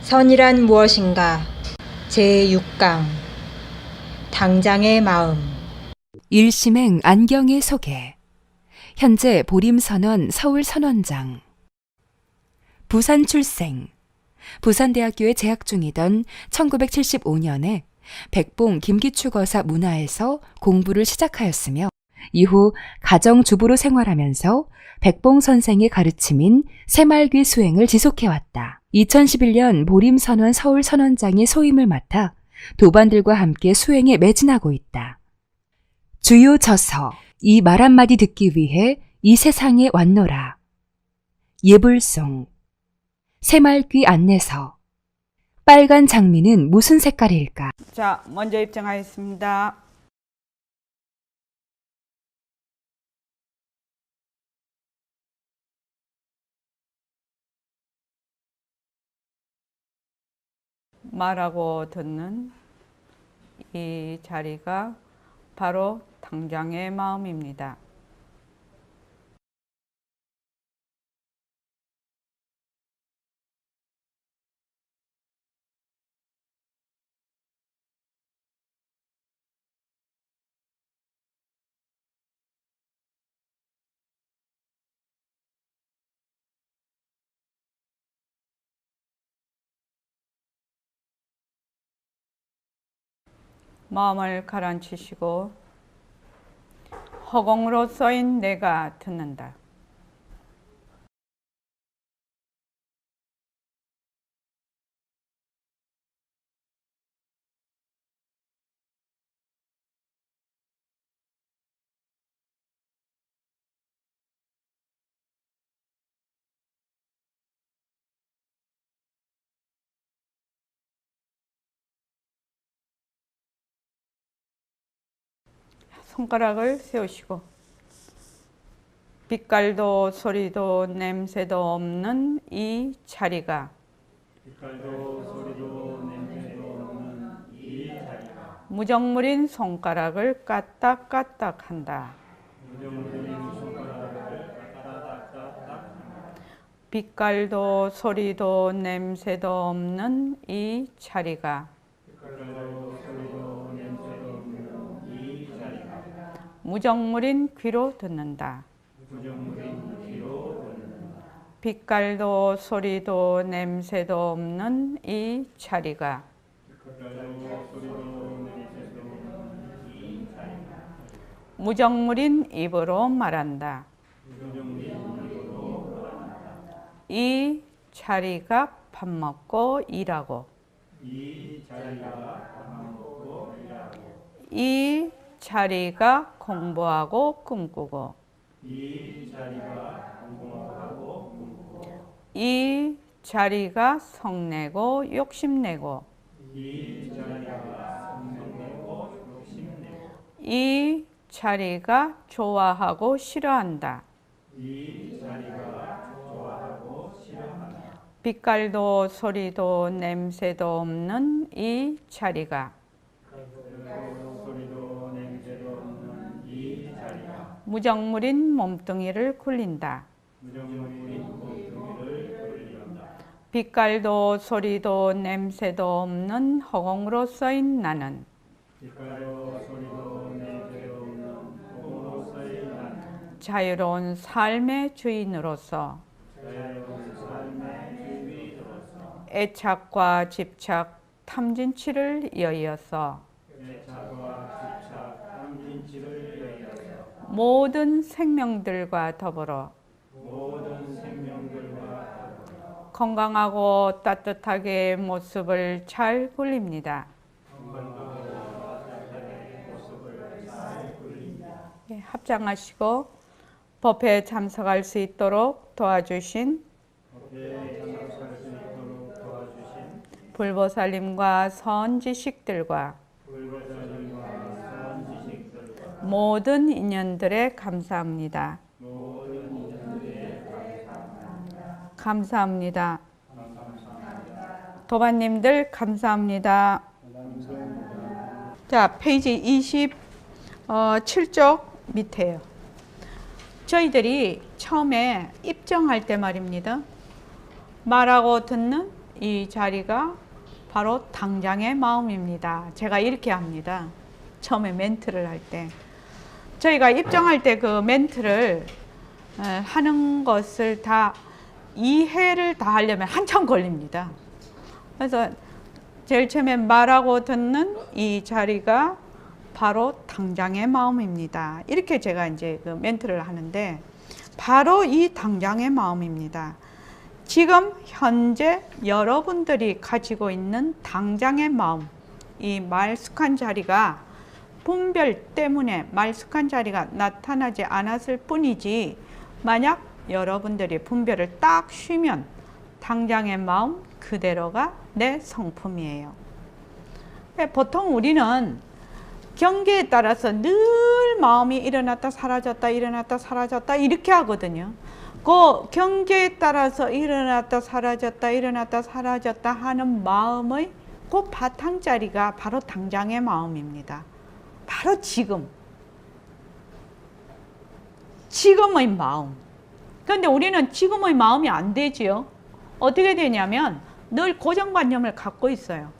선이란 무엇인가? 제6강 당장의 마음. 일심행 안경의 소개. 현재 보림선원 서울선원장. 부산 출생. 부산대학교에 재학 중이던 1975년에 백봉 김기추거사 문화에서 공부를 시작하였으며 이후 가정주부로 생활하면서 백봉 선생의 가르침인 새말귀 수행을 지속해왔다. 2011년 보림선원 서울선원장이 소임을 맡아 도반들과 함께 수행에 매진하고 있다. 주요 저서. 이 말 한마디 듣기 위해 이 세상에 왔노라. 예불송. 새말귀 안내서. 빨간 장미는 무슨 색깔일까? 자, 먼저 입장하겠습니다. 말하고 듣는 이 자리가 바로 당장의 마음입니다. 마음을 가라앉히시고 허공으로 써인 내가 듣는다. 손가락을 세우시고 빛깔도 소리도 냄새도 없는 이 자리가 무정물인 손가락을 까딱까딱 한다. 빛깔도 소리도 냄새도 없는 이 자리가 무정물인 귀로 듣는다. 빛깔도 소리도 냄새도 없는 이 자리가 무정물인 입으로 말한다. 이 자리가 밥 먹고 일하고 이 자리가 공부하고 꿈꾸고 이 자리가 성내고 욕심내고 이 자리가 좋아하고 싫어한다. 빛깔도 소리도 냄새도 없는 이 자리가 무정물인 몸뚱이를 굴린다. 빛깔도 소리도 냄새도 없는 허공으로 써인 나는 자유로운 삶의 주인으로서 애착과 집착, 탐진치를 여의어서 모든 생명들과 더불어 건강하고 따뜻하게 모습을 잘 굴립니다. 네, 합장하시고 법회에 참석할 수 있도록 도와주신 불보살님과 선지식들과 모든 인연들에 감사합니다. 감사합니다. 도반님들 감사합니다. 자, 페이지 27쪽 밑에요. 저희들이 처음에 입정할 때 말입니다. 말하고 듣는 이 자리가 바로 당장의 마음입니다. 제가 이렇게 합니다. 처음에 멘트를 할 때. 저희가 입장할 때 그 멘트를 하는 것을 다 이해를 다 하려면 한참 걸립니다. 그래서 제일 처음에 말하고 듣는 이 자리가 바로 당장의 마음입니다. 이렇게 제가 이제 그 멘트를 하는데 바로 이 당장의 마음입니다. 지금 현재 여러분들이 가지고 있는 당장의 마음, 이 말쑥한 자리가 분별 때문에 말쑥한 자리가 나타나지 않았을 뿐이지 만약 여러분들이 분별을 딱 쉬면 당장의 마음 그대로가 내 성품이에요. 보통 우리는 경계에 따라서 늘 마음이 일어났다 사라졌다 일어났다 사라졌다 이렇게 하거든요. 그 경계에 따라서 일어났다 사라졌다 일어났다 사라졌다 하는 마음의 그 바탕자리가 바로 당장의 마음입니다. 바로 지금의 마음. 그런데 우리는 지금의 마음이 안 되지요. 어떻게 되냐면 늘 고정관념을 갖고 있어요.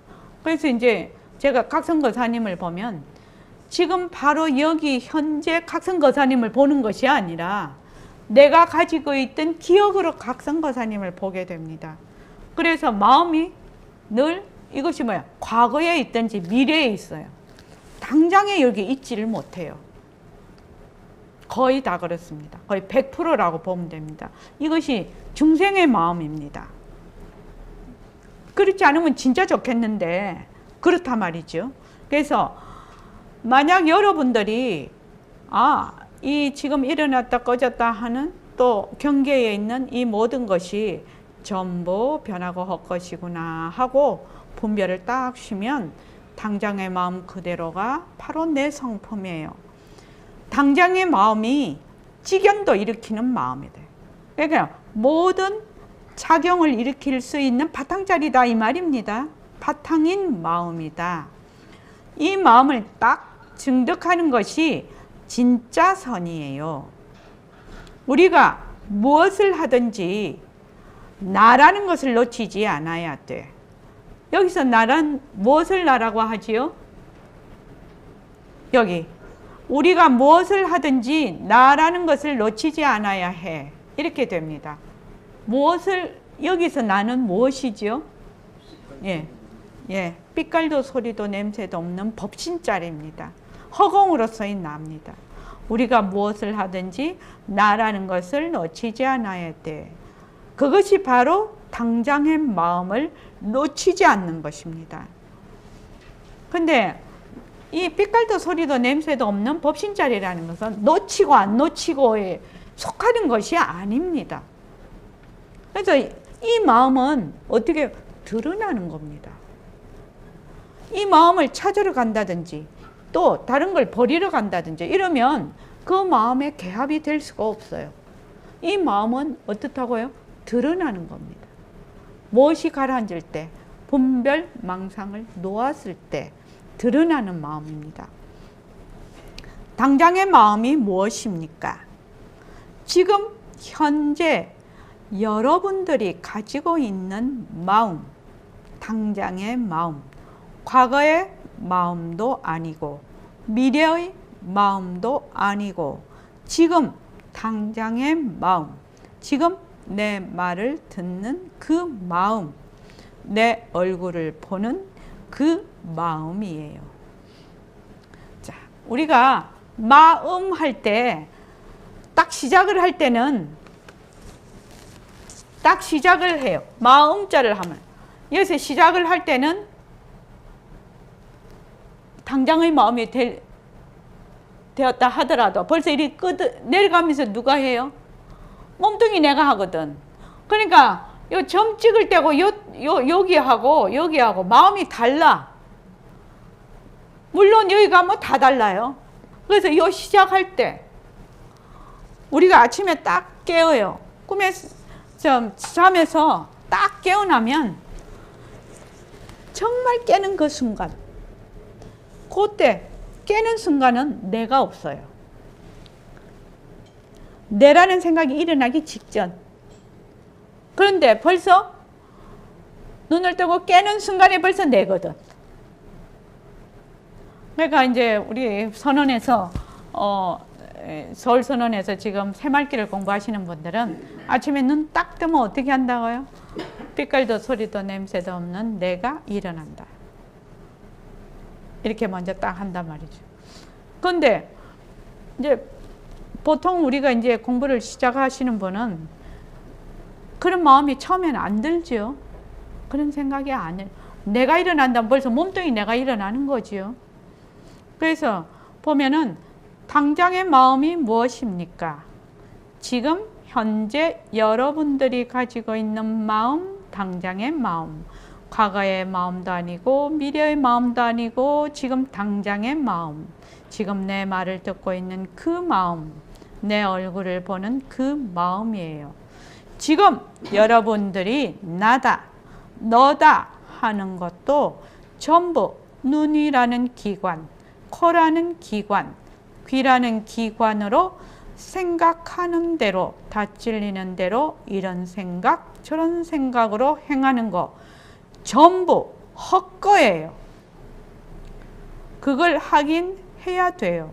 그래서 이제 제가 각성거사님을 보면 지금 바로 여기 현재 각성거사님을 보는 것이 아니라 내가 가지고 있던 기억으로 각성거사님을 보게 됩니다. 그래서 마음이 늘 이것이 뭐야? 과거에 있든지 미래에 있어요. 당장에 여기 있지를 못해요. 거의 다 그렇습니다. 거의 100%라고 보면 됩니다. 이것이 중생의 마음입니다. 그렇지 않으면 진짜 좋겠는데 그렇단 말이죠. 그래서 만약 여러분들이 이 지금 일어났다 꺼졌다 하는 또 경계에 있는 이 모든 것이 전부 변하고 헛것이구나 하고 분별을 딱 쉬면 당장의 마음 그대로가 바로 내 성품이에요. 당장의 마음이 직연도 일으키는 마음이 돼. 그러니까 모든 작용을 일으킬 수 있는 바탕자리다 이 말입니다. 바탕인 마음이다. 이 마음을 딱 증득하는 것이 진짜 선이에요. 우리가 무엇을 하든지 나라는 것을 놓치지 않아야 돼. 여기서 나란 무엇을 나라고 하지요? 여기 우리가 무엇을 하든지 나라는 것을 놓치지 않아야 해. 이렇게 됩니다. 무엇을 여기서 나는 무엇이지요? 빛깔도 소리도 냄새도 없는 법신자리입니다. 허공으로서의 나입니다. 우리가 무엇을 하든지 나라는 것을 놓치지 않아야 돼. 그것이 바로 당장의 마음을 놓치지 않는 것입니다. 근데 이 빛깔도 소리도 냄새도 없는 법신자리라는 것은 놓치고 안 놓치고에 속하는 것이 아닙니다. 그래서 이 마음은 어떻게 드러나는 겁니다. 이 마음을 찾으러 간다든지 또 다른 걸 버리러 간다든지 이러면 그 마음에 개합이 될 수가 없어요. 이 마음은 어떻다고요? 드러나는 겁니다. 무엇이 가라앉을 때, 분별, 망상을 놓았을 때 드러나는 마음입니다. 당장의 마음이 무엇입니까? 지금 현재 여러분들이 가지고 있는 마음, 당장의 마음, 과거의 마음도 아니고 미래의 마음도 아니고 지금 당장의 마음, 지금 내 말을 듣는 그 마음, 내 얼굴을 보는 그 마음이에요. 자, 우리가 마음 할 때 딱 시작을 할 때는 딱 시작을 해요. 마음자를 하면 여기서 시작을 할 때는 당장의 마음이 되었다 하더라도 벌써 이리 내려가면서 누가 해요? 몸뚱이 내가 하거든. 그러니까 요 점 찍을 때고 여기하고 마음이 달라. 물론 여기 가면 다 달라요. 그래서 요 시작할 때 우리가 아침에 딱 깨어요. 잠에서 딱 깨어나면 정말 깨는 그 순간, 그때 깨는 순간은 내가 없어요. 내라는 생각이 일어나기 직전. 그런데 벌써 눈을 뜨고 깨는 순간에 벌써 내거든. 그러니까 이제 우리 선언에서 서울 선언에서 지금 새말기를 공부하시는 분들은 아침에 눈 딱 뜨면 어떻게 한다고요? 빛깔도 소리도 냄새도 없는 내가 일어난다. 이렇게 먼저 딱 한단 말이죠. 그런데 이제 보통 우리가 이제 공부를 시작하시는 분은 그런 마음이 처음에는 안 들죠. 그런 생각이 안 해요. 내가 일어난다면 벌써 몸뚱이 내가 일어나는 거지요. 그래서 보면은 당장의 마음이 무엇입니까? 지금 현재 여러분들이 가지고 있는 마음, 당장의 마음. 과거의 마음도 아니고 미래의 마음도 아니고 지금 당장의 마음. 지금 내 말을 듣고 있는 그 마음. 내 얼굴을 보는 그 마음이에요. 지금 여러분들이 나다, 너다 하는 것도 전부 눈이라는 기관, 코라는 기관, 귀라는 기관으로 생각하는 대로, 다 찔리는 대로 이런 생각, 저런 생각으로 행하는 거 전부 헛거예요. 그걸 하긴 해야 돼요.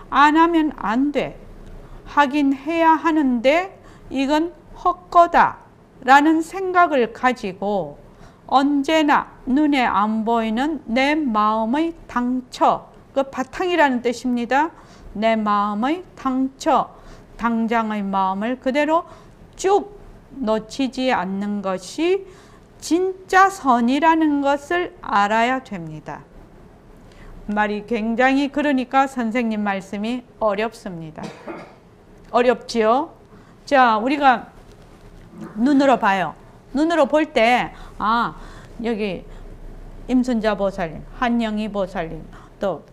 안 하면 안 돼. 하긴 해야 하는데 이건 헛거다 라는 생각을 가지고 언제나 눈에 안 보이는 내 마음의 당처, 그 바탕이라는 뜻입니다. 내 마음의 당처, 당장의 마음을 그대로 쭉 놓치지 않는 것이 진짜 선이라는 것을 알아야 됩니다. 말이 굉장히 그러니까 선생님 말씀이 어렵습니다. 어렵지요? 자, 우리가 눈으로 봐요. 눈으로 볼 때, 아, 여기 임순자 보살님, 한영희 보살님, 또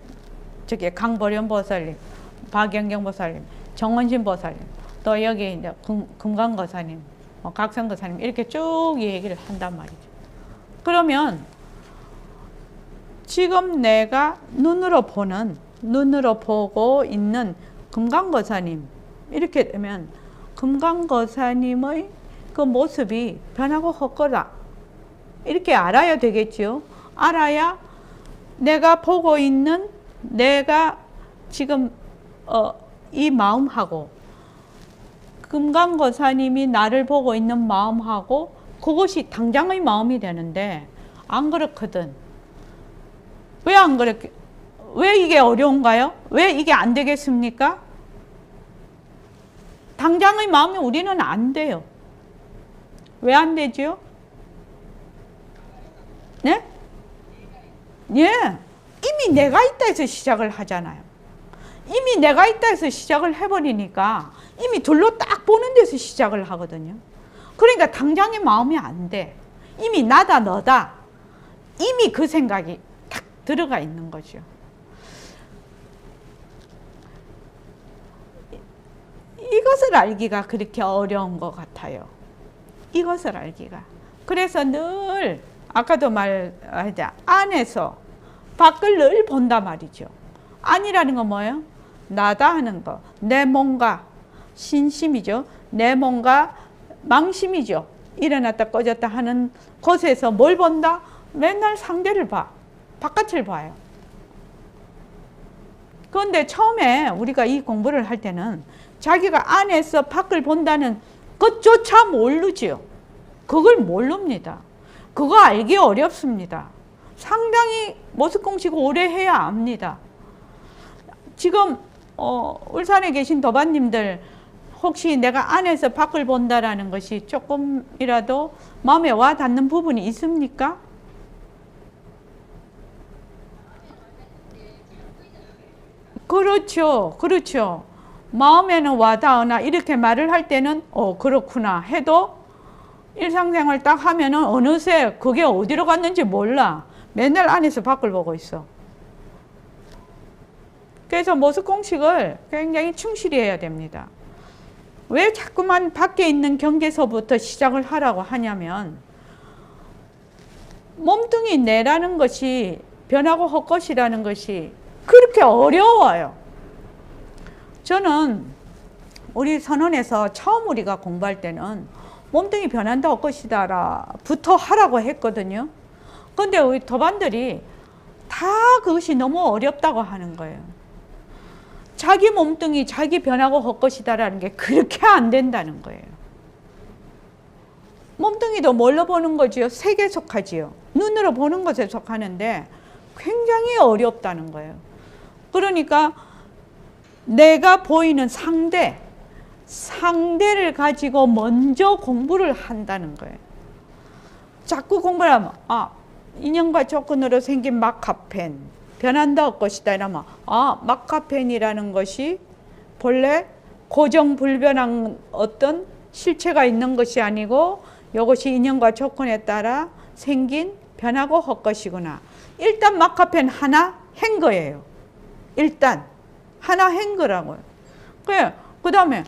저기 강보련 보살님, 박영경 보살님, 정원신 보살님, 또 여기 이제 금강거사님, 각성거사님 이렇게 쭉 얘기를 한단 말이죠. 그러면 지금 내가 눈으로 보고 있는 금강거사님 이렇게 되면 금강거사님의 그 모습이 변하고 헛거다 이렇게 알아야 되겠죠. 알아야 내가 보고 있는 내가 지금 이 마음하고 금강거사님이 나를 보고 있는 마음하고 그것이 당장의 마음이 되는데 안 그렇거든. 왜 안 그렇게? 왜 이게 어려운가요? 왜 이게 안 되겠습니까? 당장의 마음이 우리는 안 돼요. 왜 안 되죠? 네? 예. 이미 내가 있다 해서 시작을 하잖아요. 이미 내가 있다 해서 시작을 해버리니까 이미 둘로 딱 보는 데서 시작을 하거든요. 그러니까 당장의 마음이 안 돼. 이미 나다 너다. 이미 그 생각이 딱 들어가 있는 거죠. 이것을 알기가 그렇게 어려운 것 같아요. 이것을 알기가. 그래서 늘 아까도 말하자 안에서 밖을 늘 본단 말이죠. 안이라는 건 뭐예요? 나다 하는 거. 내 몸과 신심이죠. 내 몸과 망심이죠. 일어났다 꺼졌다 하는 곳에서 뭘 본다? 맨날 상대를 봐. 바깥을 봐요. 그런데 처음에 우리가 이 공부를 할 때는 자기가 안에서 밖을 본다는 것조차 모르지요. 그걸 모릅니다. 그거 알기 어렵습니다. 상당히 모습공식 오래 해야 압니다. 지금 울산에 계신 도반님들 혹시 내가 안에서 밖을 본다라는 것이 조금이라도 마음에 와 닿는 부분이 있습니까? 그렇죠. 그렇죠. 마음에는 와 닿으나 이렇게 말을 할 때는 그렇구나 해도 일상생활 딱 하면은 어느새 그게 어디로 갔는지 몰라. 맨날 안에서 밖을 보고 있어. 그래서 모습공식을 굉장히 충실히 해야 됩니다. 왜 자꾸만 밖에 있는 경계서부터 시작을 하라고 하냐면 몸뚱이 내라는 것이 변하고 헛것이라는 것이 그렇게 어려워요. 저는 우리 선언에서 처음 우리가 공부할 때는 몸뚱이 변한다 할 것이다 부터 하라고 했거든요. 근데 우리 도반들이 다 그것이 너무 어렵다고 하는 거예요. 자기 몸뚱이 자기 변하고 할 것이다라는 게 그렇게 안 된다는 거예요. 몸뚱이도 뭘로 보는 거지요? 색에 속하지요. 눈으로 보는 것에 속하는데 굉장히 어렵다는 거예요. 그러니까 내가 보이는 상대를 가지고 먼저 공부를 한다는 거예요. 자꾸 공부를 하면 인연과 조건으로 생긴 마카펜 변한다 할 것이다 이러면 마카펜이라는 것이 본래 고정불변한 어떤 실체가 있는 것이 아니고 이것이 인연과 조건에 따라 생긴 변하고 할 것이구나. 일단 마카펜 하나 한 거예요. 일단 하나 한 거라고요. 그 다음에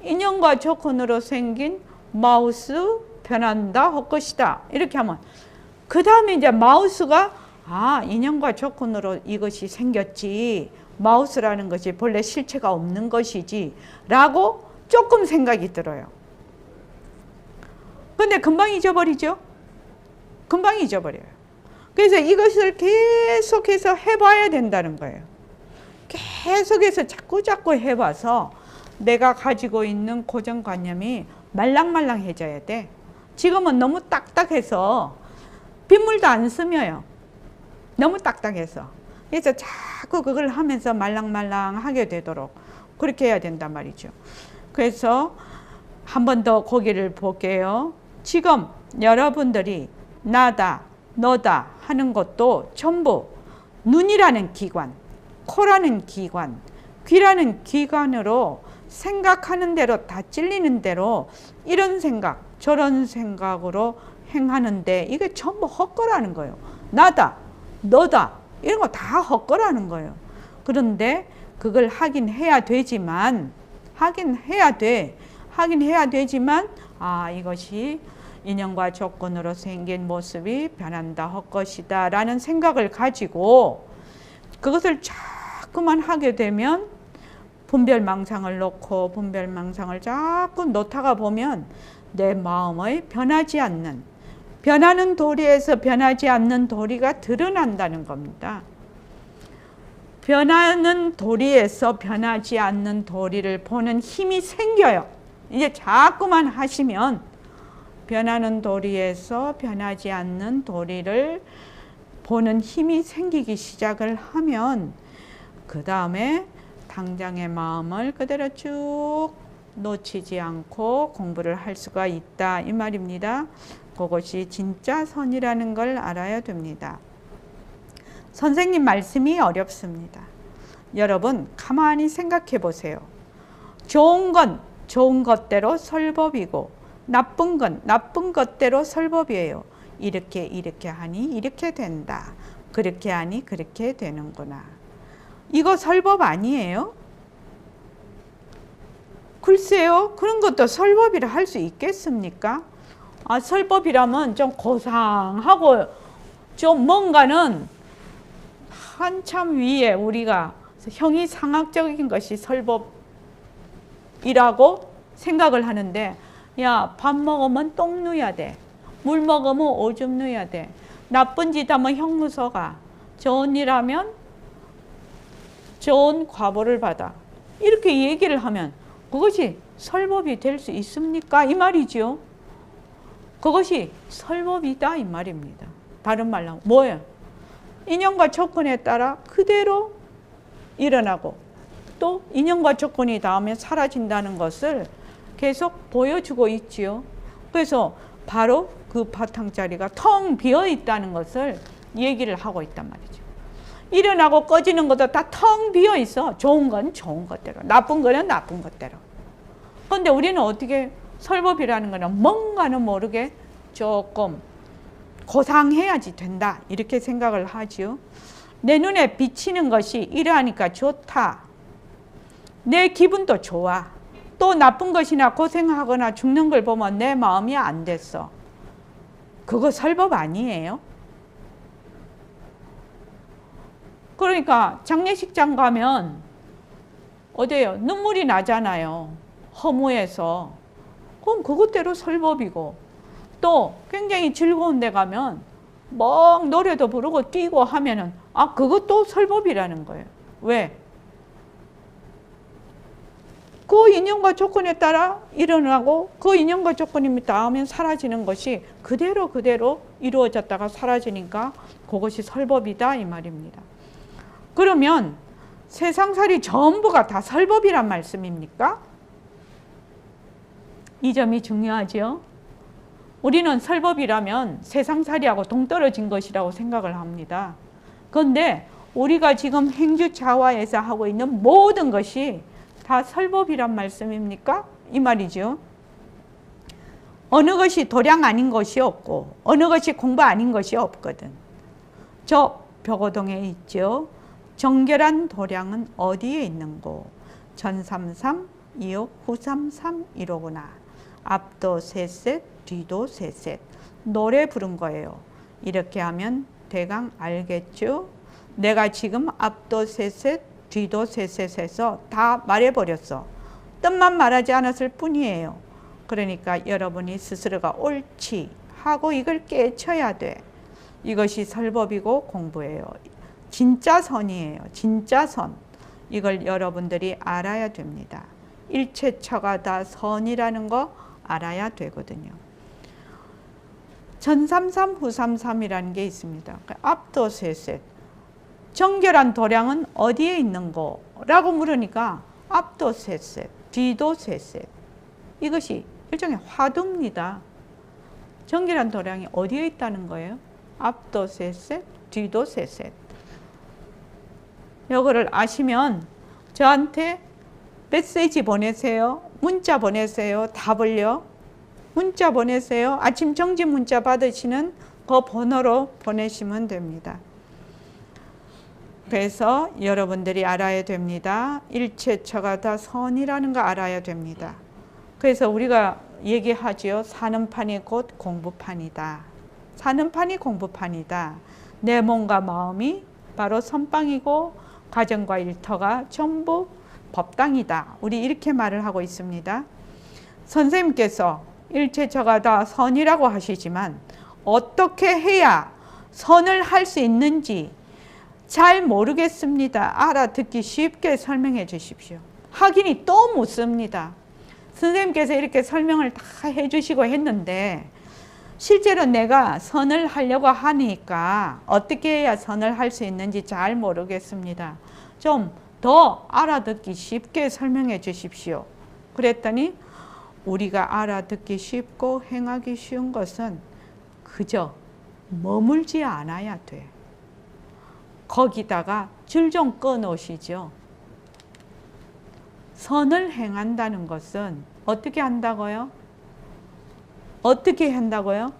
인연과 조건으로 생긴 마우스 변한다 할 것이다. 이렇게 하면 그 다음에 이제 마우스가 인연과 조건으로 이것이 생겼지. 마우스라는 것이 본래 실체가 없는 것이지 라고 조금 생각이 들어요. 근데 금방 잊어버리죠. 금방 잊어버려요. 그래서 이것을 계속해서 해봐야 된다는 거예요. 계속해서 자꾸 해봐서 내가 가지고 있는 고정관념이 말랑말랑해져야 돼. 지금은 너무 딱딱해서 빗물도 안 스며요. 너무 딱딱해서. 그래서 자꾸 그걸 하면서 말랑말랑하게 되도록 그렇게 해야 된단 말이죠. 그래서 한 번 더 거기를 볼게요. 지금 여러분들이 나다, 너다 하는 것도 전부 눈이라는 기관, 코라는 기관, 귀라는 기관으로 생각하는 대로 다 찔리는 대로 이런 생각, 저런 생각으로 행하는데 이게 전부 헛거라는 거예요. 나다, 너다 이런 거 다 헛거라는 거예요. 그런데 그걸 하긴 해야 되지만 이것이 인연과 조건으로 생긴 모습이 변한다 할 것이다 라는 생각을 가지고 그것을 자꾸만 하게 되면 분별망상을 놓고 분별망상을 자꾸 놓다가 보면 내 마음의 변하는 도리에서 변하지 않는 도리가 드러난다는 겁니다. 변하는 도리에서 변하지 않는 도리를 보는 힘이 생겨요. 이제 자꾸만 하시면 변하는 도리에서 변하지 않는 도리를 보는 힘이 생기기 시작을 하면 그 다음에 당장의 마음을 그대로 쭉 놓치지 않고 공부를 할 수가 있다 이 말입니다. 그것이 진짜 선이라는 걸 알아야 됩니다. 선생님 말씀이 어렵습니다. 여러분 가만히 생각해 보세요. 좋은 건 좋은 것대로 설법이고 나쁜 건 나쁜 것대로 설법이에요. 이렇게 하니 이렇게 된다. 그렇게 하니 그렇게 되는구나. 이거 설법 아니에요? 글쎄요. 그런 것도 설법이라 할 수 있겠습니까? 설법이라면 좀 고상하고 좀 뭔가는 한참 위에 우리가 형이상학적인 것이 설법이라고 생각을 하는데 야, 밥 먹으면 똥 누야 돼. 물 먹으면 오줌 누야 돼. 나쁜 짓 하면 형무소가. 좋은 일 하면 좋은 과보를 받아. 이렇게 얘기를 하면 그것이 설법이 될 수 있습니까? 이 말이죠. 그것이 설법이다 이 말입니다. 다른 말로 뭐예요? 인연과 조건에 따라 그대로 일어나고 또 인연과 조건이 닿으면 사라진다는 것을 계속 보여주고 있지요. 그래서 바로 그 바탕자리가 텅 비어 있다는 것을 얘기를 하고 있단 말이죠. 일어나고 꺼지는 것도 다 텅 비어 있어. 좋은 건 좋은 것대로, 나쁜 거는 나쁜 것대로. 그런데 우리는 어떻게 설법이라는 거는 뭔가는 모르게 조금 고상해야지 된다 이렇게 생각을 하지요. 내 눈에 비치는 것이 이러하니까 좋다. 내 기분도 좋아. 또 나쁜 것이나 고생하거나 죽는 걸 보면 내 마음이 안 됐어. 그거 설법 아니에요? 그러니까 장례식장 가면 어때요? 눈물이 나잖아요. 허무해서. 그럼 그것대로 설법이고, 또 굉장히 즐거운 데 가면 막 노래도 부르고 뛰고 하면은 그것도 설법이라는 거예요. 왜? 그 인연과 조건에 따라 일어나고 그 인연과 조건이 닿으면 사라지는 것이 그대로 이루어졌다가 사라지니까 그것이 설법이다 이 말입니다. 그러면 세상살이 전부가 다 설법이란 말씀입니까? 이 점이 중요하죠. 우리는 설법이라면 세상살이하고 동떨어진 것이라고 생각을 합니다. 그런데 우리가 지금 행주자화에서 하고 있는 모든 것이 다 설법이란 말씀입니까? 이 말이죠. 어느 것이 도량 아닌 것이 없고 어느 것이 공부 아닌 것이 없거든. 저 벽오동에 있죠. 정결한 도량은 어디에 있는고? 전삼삼, 이옥, 후삼삼 이로구나. 앞도 세셋, 뒤도 세셋. 노래 부른 거예요. 이렇게 하면 대강 알겠죠? 내가 지금 앞도 세셋, 뒤도 세셋해서 다 말해버렸어. 뜻만 말하지 않았을 뿐이에요. 그러니까 여러분이 스스로가 옳지 하고 이걸 깨쳐야 돼. 이것이 설법이고 공부예요. 진짜 선이에요. 진짜 선. 이걸 여러분들이 알아야 됩니다. 일체처가 다 선이라는 거 알아야 되거든요. 전삼삼, 후삼삼이라는 게 있습니다. 앞도 세셋. 정결한 도량은 어디에 있는고? 라고 물으니까 앞도 세셋, 뒤도 세셋. 이것이 일종의 화두입니다. 정결한 도량이 어디에 있다는 거예요? 앞도 세셋, 뒤도 세셋. 이거를 아시면 저한테 메시지 보내세요. 문자 보내세요. 답을요. 문자 보내세요. 아침 정지 문자 받으시는 그 번호로 보내시면 됩니다. 그래서 여러분들이 알아야 됩니다. 일체처가 다 선이라는 거 알아야 됩니다. 그래서 우리가 얘기하지요. 사는 판이 곧 공부판이다. 사는 판이 공부판이다. 내 몸과 마음이 바로 선방이고 가정과 일터가 전부 법당이다. 우리 이렇게 말을 하고 있습니다. 선생님께서 일체처가 다 선이라고 하시지만 어떻게 해야 선을 할 수 있는지 잘 모르겠습니다. 알아듣기 쉽게 설명해 주십시오. 하기니 또 묻습니다. 선생님께서 이렇게 설명을 다 해주시고 했는데 실제로 내가 선을 하려고 하니까 어떻게 해야 선을 할 수 있는지 잘 모르겠습니다. 좀 더 알아듣기 쉽게 설명해 주십시오. 그랬더니 우리가 알아듣기 쉽고 행하기 쉬운 것은 그저 머물지 않아야 돼. 거기다가 줄 좀 끊으시죠. 선을 행한다는 것은 어떻게 한다고요? 어떻게 한다고요?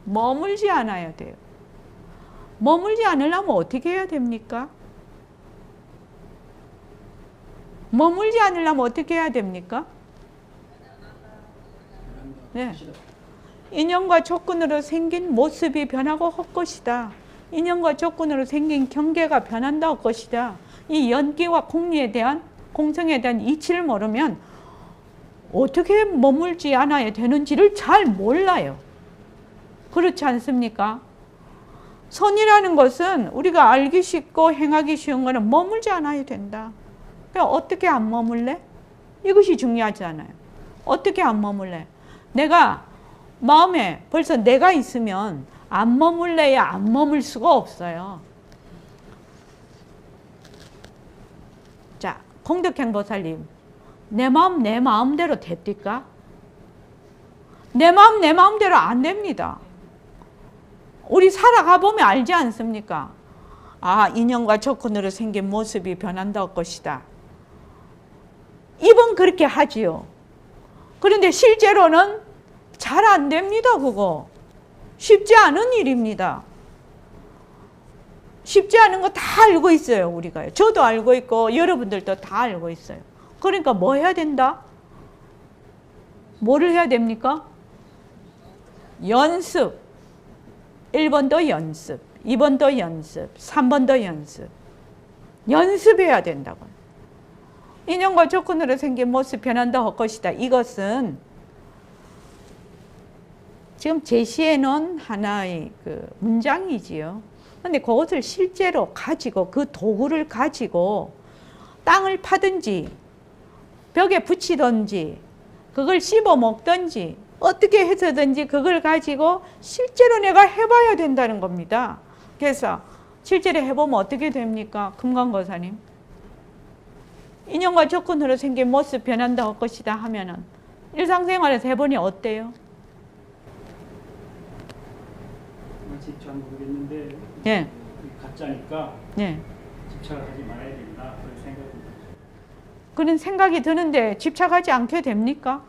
머물지 않아야 돼요. 머물지 않으려면 어떻게 해야 됩니까? 머물지 않으려면 어떻게 해야 됩니까? 네. 인연과 조건으로 생긴 모습이 변하고 헛것이다. 인연과 조건으로 생긴 경계가 변한다 헛것이다. 이 연기와 공리에 대한 공성에 대한 이치를 모르면 어떻게 머물지 않아야 되는지를 잘 몰라요. 그렇지 않습니까? 선이라는 것은 우리가 알기 쉽고 행하기 쉬운 거는 머물지 않아야 된다. 그러니까 어떻게 안 머물래? 이것이 중요하지 않아요. 어떻게 안 머물래? 내가 마음에 벌써 내가 있으면 안 머물래야 안 머물 수가 없어요. 자, 공덕행보살님, 내 마음 내 마음대로 됩니까? 내 마음 내 마음대로 안 됩니다. 우리 살아가 보면 알지 않습니까? 인연과 조건으로 생긴 모습이 변한다고 것이다. 입은 그렇게 하지요. 그런데 실제로는 잘 안 됩니다. 그거 쉽지 않은 일입니다. 쉽지 않은 거 다 알고 있어요. 우리가. 저도 알고 있고 여러분들도 다 알고 있어요. 그러니까 뭐 해야 된다? 뭐를 해야 됩니까? 연습. 1번도 연습, 2번도 연습, 3번도 연습. 연습해야 된다고. 인연과 조건으로 생긴 모습 변한다 할 것이다. 이것은 지금 제시해 놓은 하나의 그 문장이지요. 근데 그것을 실제로 가지고 그 도구를 가지고 땅을 파든지 벽에 붙이든지 그걸 씹어 먹든지 어떻게 해서든지 그걸 가지고 실제로 내가 해봐야 된다는 겁니다. 그래서 실제로 해보면 어떻게 됩니까? 금강거사님. 인연과 조건으로 생긴 모습 변한다 할 것이다 하면은 일상생활에서 해보니 어때요? 잘 모르겠는데 예. 가짜니까 예. 집착을 하지 말아야 된다 그런 생각이 들어요. 그런 생각이 드는데 집착하지 않게 됩니까?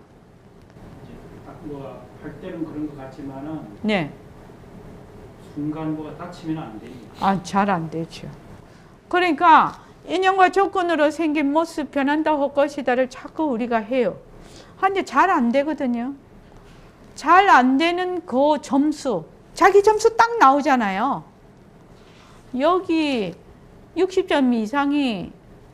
이제 딱 뭐가 할 때는 그런 것 같지만은 네. 순간 뭐가 닥치면 안 돼요. 아, 잘 안 되죠. 그러니까 인연과 조건으로 생긴 모습 변한다 할 것이다를 자꾸 우리가 해요. 근데 잘 안 되거든요. 잘 안 되는 그 점수, 자기 점수 딱 나오잖아요. 여기 60점 이상이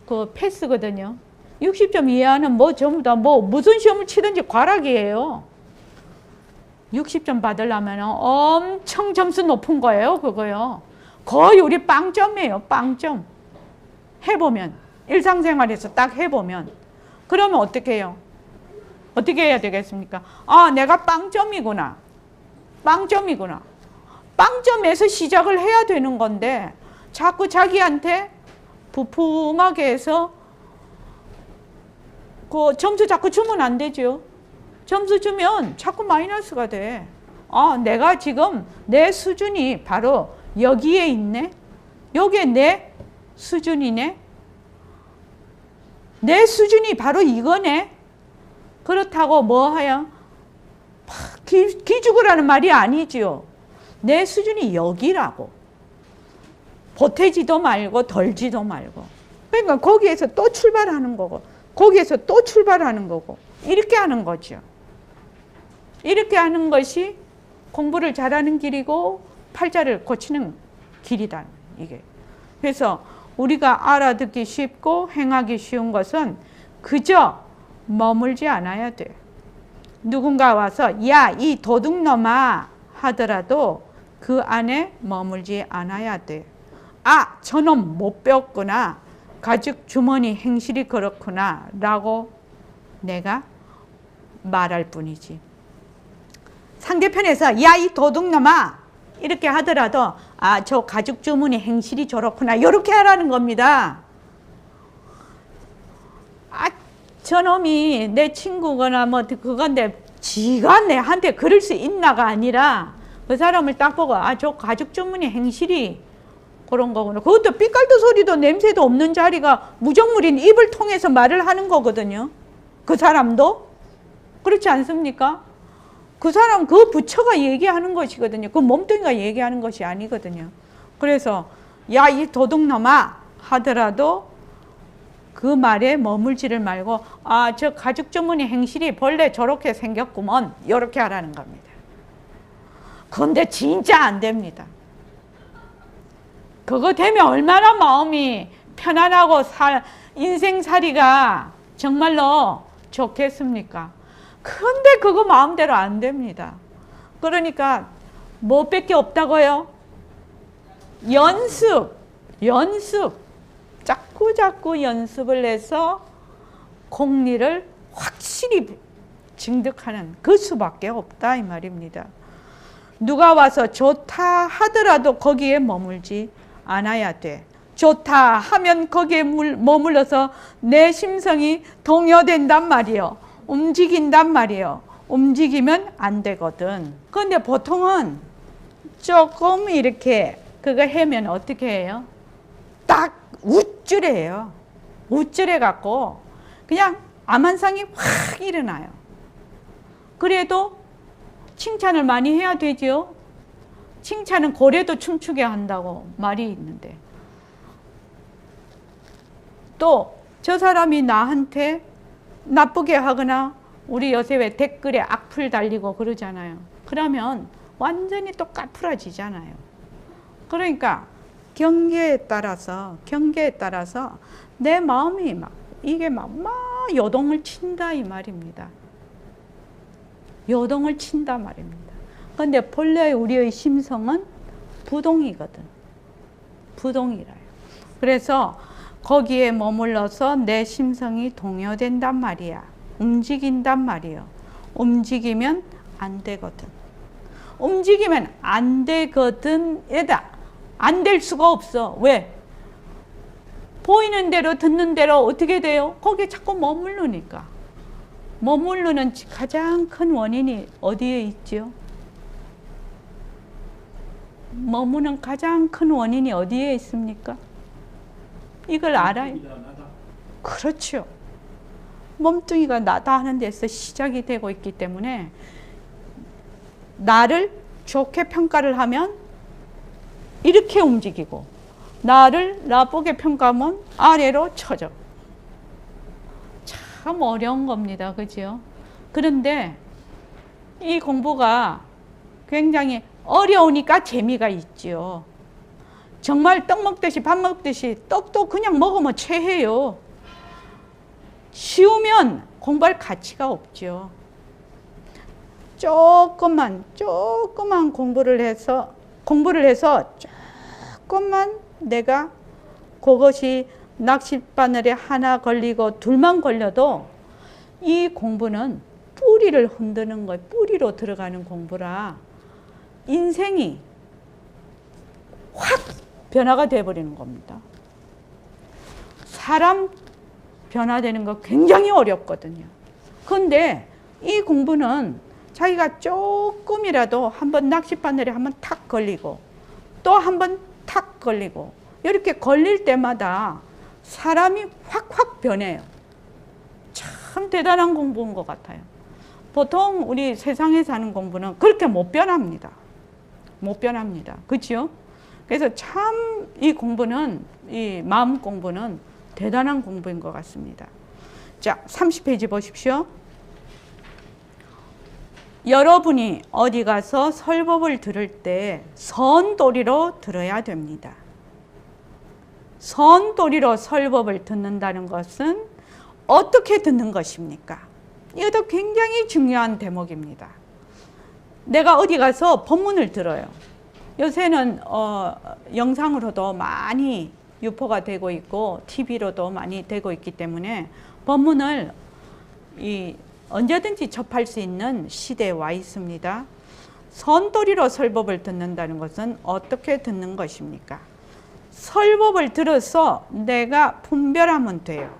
그 패스거든요. 60점 이하는 뭐 전부 다 뭐 무슨 시험을 치든지 과락이에요. 60점 받으려면 엄청 점수 높은 거예요, 그거요. 거의 우리 빵점이에요, 빵점. 해보면, 일상생활에서 딱 해보면. 그러면 어떻게 해요? 어떻게 해야 되겠습니까? 아, 내가 빵점이구나. 빵점이구나. 빵점에서 시작을 해야 되는 건데, 자꾸 자기한테 부품하게 해서 그 점수 자꾸 주면 안 되죠. 점수 주면 자꾸 마이너스가 돼. 아, 내가 지금 내 수준이 바로 여기에 있네. 여기에 내 수준이네. 내 수준이 바로 이거네. 그렇다고 뭐하여 기죽으라는 말이 아니지요. 내 수준이 여기라고. 보태지도 말고 덜지도 말고. 그러니까 거기에서 또 출발하는 거고, 거기에서 또 출발하는 거고, 이렇게 하는 거죠. 이렇게 하는 것이 공부를 잘하는 길이고 팔자를 고치는 길이다. 이게. 그래서 우리가 알아듣기 쉽고 행하기 쉬운 것은 그저 머물지 않아야 돼. 누군가 와서 야, 이 도둑놈아 하더라도 그 안에 머물지 않아야 돼. 아, 저놈 못 배웠구나. 가죽 주머니 행실이 그렇구나 라고 내가 말할 뿐이지. 상대편에서 야, 이 도둑놈아 이렇게 하더라도 아, 저 가죽 주머니 행실이 저렇구나 이렇게 하라는 겁니다. 아, 저놈이 내 친구거나 뭐 그건데 지가 내한테 그럴 수 있나가 아니라 그 사람을 딱 보고 아, 저 가죽 주머니 행실이 그런 거구나. 그것도 삐깔도 소리도 냄새도 없는 자리가 무정물인 입을 통해서 말을 하는 거거든요. 그 사람도 그렇지 않습니까? 그 사람 그 부처가 얘기하는 것이거든요. 그 몸뚱이가 얘기하는 것이 아니거든요. 그래서 야, 이 도둑놈아 하더라도 그 말에 머물지를 말고 아, 저 가죽 주머니 행실이 본래 저렇게 생겼구먼 이렇게 하라는 겁니다. 그런데 진짜 안 됩니다. 그거 되면 얼마나 마음이 편안하고 인생살이가 정말로 좋겠습니까? 근데 그거 마음대로 안 됩니다. 그러니까 뭐 밖에 없다고요? 연습. 자꾸 연습을 해서 공리를 확실히 증득하는 그 수밖에 없다 이 말입니다. 누가 와서 좋다 하더라도 거기에 머물지 않아야 돼. 좋다 하면 거기에 머물러서 내 심성이 동요된단 말이요. 움직인단 말이에요. 움직이면 안 되거든. 그런데 보통은 조금 이렇게 그거 하면 어떻게 해요? 딱 우쭐해요. 우쭐해 갖고 그냥 암환상이 확 일어나요. 그래도 칭찬을 많이 해야 되죠. 칭찬은 고래도 춤추게 한다고 말이 있는데 또 저 사람이 나한테 나쁘게 하거나 우리 요새 왜 댓글에 악플 달리고 그러잖아요. 그러면 완전히 또 까풀어지잖아요. 그러니까 경계에 따라서 내 마음이 막 이게 막 요동을 친다 이 말입니다. 요동을 친다 말입니다. 그런데 본래 우리의 심성은 부동이거든. 부동이라요. 그래서 거기에 머물러서 내 심성이 동요된단 말이야. 움직인단 말이에요. 움직이면 안 되거든. 움직이면 안 되거든. 에다 안 될 수가 없어. 왜? 보이는 대로 듣는 대로 어떻게 돼요? 거기에 자꾸 머무르니까. 머무르는 가장 큰 원인이 어디에 있지요? 머무는 가장 큰 원인이 어디에 있습니까? 이걸 알아요. 그렇죠. 몸뚱이가 나다 하는 데서 시작이 되고 있기 때문에 나를 좋게 평가를 하면 이렇게 움직이고 나를 나쁘게 평가하면 아래로 쳐져. 참 어려운 겁니다. 그죠? 그런데 이 공부가 굉장히 어려우니까 재미가 있죠. 정말 떡 먹듯이 밥 먹듯이 떡도 그냥 먹으면 체해요. 쉬우면 공부할 가치가 없죠. 조금만 공부를 해서 조금만 내가 그것이 낚싯바늘에 하나 걸리고 둘만 걸려도 이 공부는 뿌리를 흔드는 거예요. 뿌리로 들어가는 공부라 인생이 확 변화가 돼버리는 겁니다. 사람 변화되는 거 굉장히 어렵거든요. 그런데 이 공부는 자기가 조금이라도 한번 낚싯바늘에 한번 탁 걸리고 또 한번 탁 걸리고 이렇게 걸릴 때마다 사람이 확확 변해요. 참 대단한 공부인 것 같아요. 보통 우리 세상에 사는 공부는 그렇게 못 변합니다. 못 변합니다. 그렇죠? 그래서 참 이 공부는, 이 마음 공부는 대단한 공부인 것 같습니다. 자, 30페이지 보십시오. 여러분이 어디 가서 설법을 들을 때 선도리로 들어야 됩니다. 선도리로 설법을 듣는다는 것은 어떻게 듣는 것입니까? 이것도 굉장히 중요한 대목입니다. 내가 어디 가서 법문을 들어요. 요새는 영상으로도 많이 유포가 되고 있고 TV로도 많이 되고 있기 때문에 법문을 언제든지 접할 수 있는 시대에 와 있습니다. 선도리로 설법을 듣는다는 것은 어떻게 듣는 것입니까? 설법을 들어서 내가 분별하면 돼요.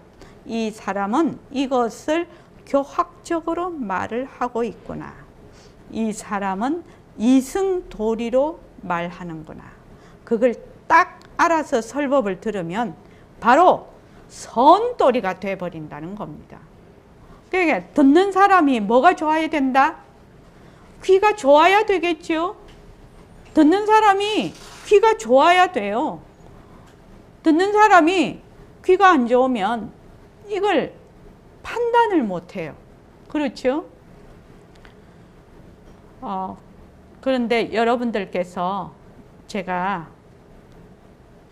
이 사람은 이것을 교학적으로 말을 하고 있구나. 이 사람은 이승도리로 말하는구나. 그걸 딱 알아서 설법을 들으면 바로 선도리가 돼버린다는 겁니다. 그러니까 듣는 사람이 뭐가 좋아야 된다? 귀가 좋아야 되겠죠. 듣는 사람이 귀가 좋아야 돼요. 듣는 사람이 귀가 안 좋으면 이걸 판단을 못해요. 그렇죠? 그런데 여러분들께서 제가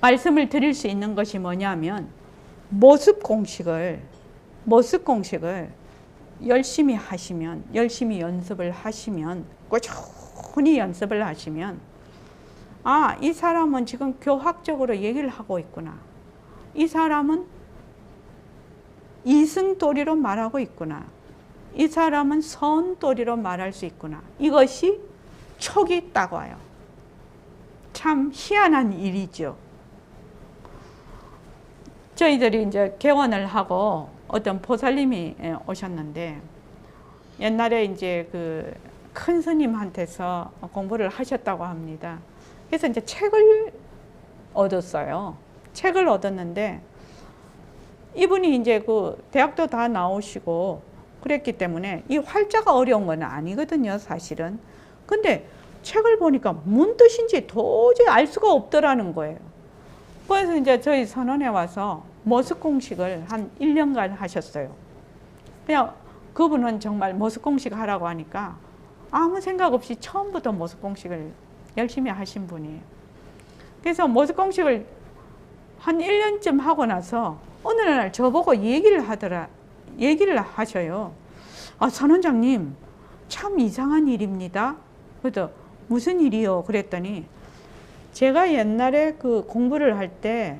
말씀을 드릴 수 있는 것이 뭐냐면 모습 공식을 열심히 하시면, 열심히 연습을 하시면, 꾸준히 연습을 하시면, 아, 이 사람은 지금 교학적으로 얘기를 하고 있구나. 이 사람은 이승도리로 말하고 있구나. 이 사람은 선도리로 말할 수 있구나. 이것이 촉이 딱 와요. 참 희한한 일이죠. 저희들이 이제 개원을 하고 어떤 보살님이 오셨는데 옛날에 이제 그 큰 스님한테서 공부를 하셨다고 합니다. 그래서 이제 책을 얻었어요. 책을 얻었는데 이분이 이제 그 대학도 다 나오시고 그랬기 때문에 이 활자가 어려운 건 아니거든요, 사실은. 근데 책을 보니까 뭔 뜻인지 도저히 알 수가 없더라는 거예요. 그래서 이제 저희 선원에 와서 모습 공식을 한 1년간 하셨어요. 그냥 그분은 정말 모습 공식 하라고 하니까 아무 생각 없이 처음부터 모습 공식을 열심히 하신 분이에요. 그래서 모습 공식을 한 1년쯤 하고 나서 어느 날 저보고 얘기를 하셔요. 아, 선원장님, 참 이상한 일입니다. 그래서 무슨 일이요? 그랬더니 제가 옛날에 그 공부를 할 때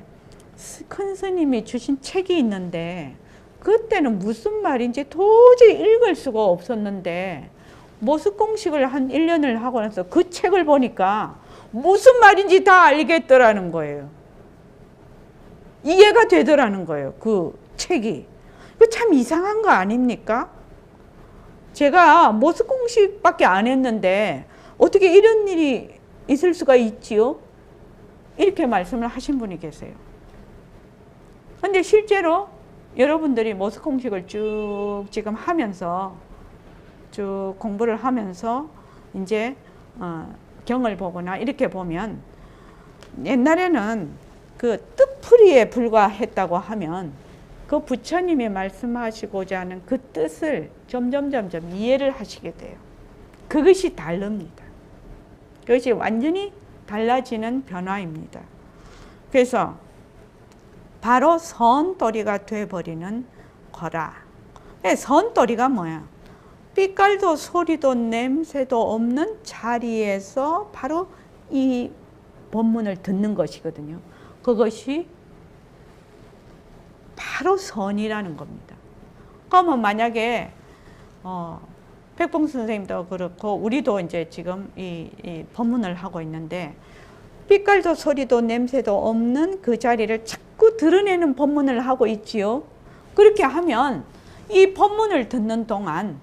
큰 스님이 주신 책이 있는데 그때는 무슨 말인지 도저히 읽을 수가 없었는데 모습공식을 한 1년을 하고 나서 그 책을 보니까 무슨 말인지 다 알겠더라는 거예요. 이해가 되더라는 거예요. 그 책이. 그 참 이상한 거 아닙니까? 제가 모습공식밖에 안 했는데 어떻게 이런 일이 있을 수가 있지요? 이렇게 말씀을 하신 분이 계세요. 근데 실제로 여러분들이 모습공식을 쭉 지금 하면서 쭉 공부를 하면서 이제 경을 보거나 이렇게 보면 옛날에는 그 뜻풀이에 불과했다고 하면 그 부처님이 말씀하시고자 하는 그 뜻을 점점 이해를 하시게 돼요. 그것이 다릅니다. 그것이 완전히 달라지는 변화입니다. 그래서 바로 선도리가 되어버리는 거라. 선도리가 뭐야? 빛깔도 소리도 냄새도 없는 자리에서 바로 이 법문을 듣는 것이거든요. 그것이 바로 선이라는 겁니다. 그러면 만약에 백봉 선생님도 그렇고 우리도 이제 지금 이 법문을 하고 있는데 빛깔도 소리도 냄새도 없는 그 자리를 자꾸 드러내는 법문을 하고 있지요. 그렇게 하면 이 법문을 듣는 동안